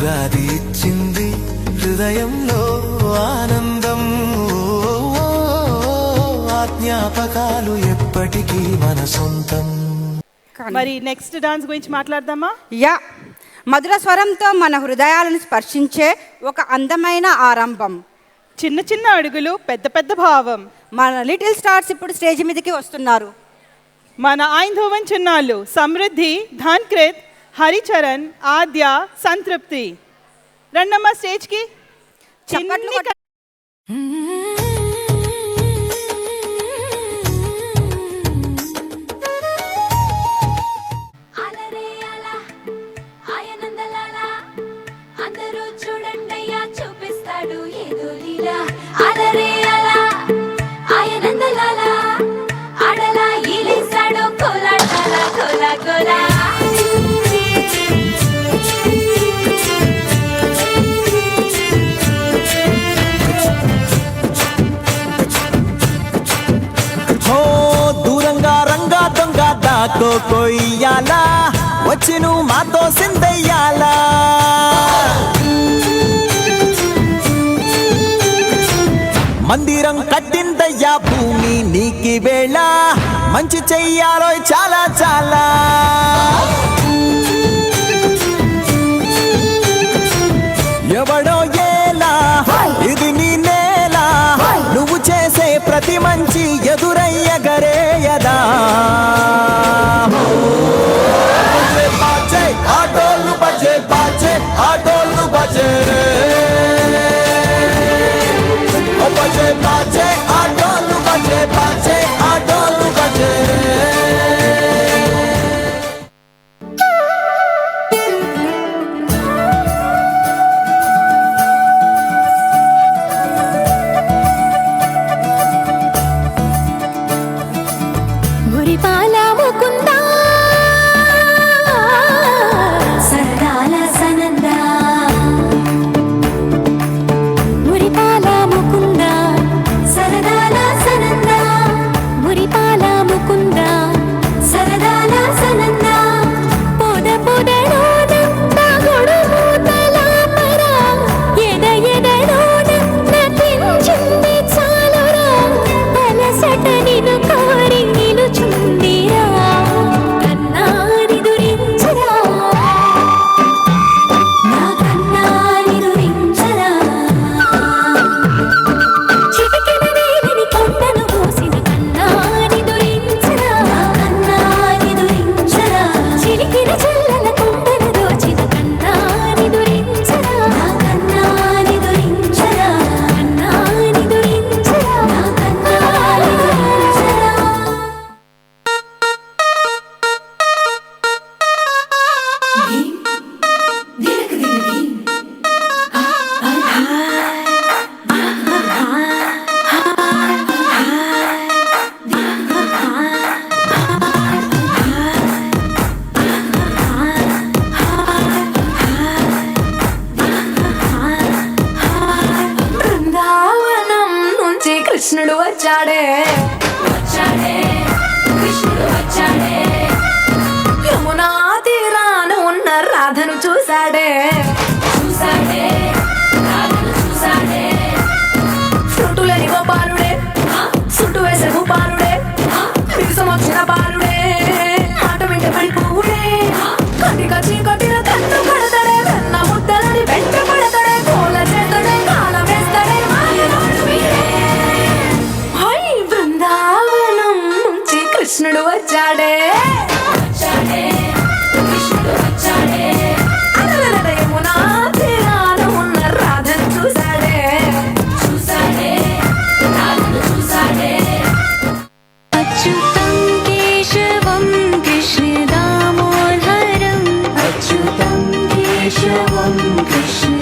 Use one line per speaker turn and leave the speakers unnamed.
ఉగాది ఇచ్చింది హృదయంలో ఆనందం. జ్ఞాపకాలు ఎప్పటికీ మన సొంతం.
మరి నెక్స్ట్ డాన్స్ గురించి మాట్లాడదామా?
యా, మధుర స్వరంతో మన హృదయాలను స్పర్శించే ఒక అందమైన ఆరంభం.
చిన్న చిన్న అడుగులు పెద్ద పెద్ద భావం.
మన లిటిల్ స్టార్స్ ఇప్పుడు స్టేజ్ మీదకి వస్తున్నారు.
మన ఐంధోవన్ చిన్నాళ్ళు సమృద్ధి, ధాన్క్రిత్, హరిచరణ్, ఆద్య, సంతృప్తి. రండమ్మ స్టేజ్కి.
చప్పట్లు
దూరంగా రంగా దొంగ దాకో కొయ్యాలా, వచ్చి నువ్వు మాతో సిందయ్యాలా. మందిరం కట్టిందయ్యా భూమి నీకి వేళ, మంచి చెయ్యాలో చాలా చాలా. ఎవడో ఏలా ఇది నీ నేల, నువ్వు చేసే ప్రతి మంచి ఎదురయ్యగరేయదా. ఆటోలు బజే బాజే, ఆటోలు బజే బజే బాజే, ఆటోలు బజే బాజే, ఆటోలు బజే.
కృష్ణుడు వచ్చాడే, వచ్చాడే, కృష్ణుడు వచ్చాడే. యమునా తీరాన ఉన్న రాధను చూశాడే, చూశాడే, రాధను చూశాడే. చుట్టులేని గోపాలుడే, చుట్టు వేసే భూపాలుడే, విసం వచ్చిన బాలుడే, మాట వింటే పడిపోవుడే. కటిక చీకటిన కన్ను కడతాడే, వెన్న ముద్దలని వెంట పడతాడే, కోల చేతడే, కాల వేస్తాడే, మాయలోడు వీడే. బృందావనం నుంచి కృష్ణుడు వచ్చాడే, వచ్చాడే, కృష్ణుడు వచ్చాడే. యమునా తీరాన ఉన్న రాధను చూశాడే, చూశాడే, రాధను చూశాడే.
అచ్యుతం కేశవం కృష్ణ దామోదరం, అచ్యుతం కేశవం కృష్ణ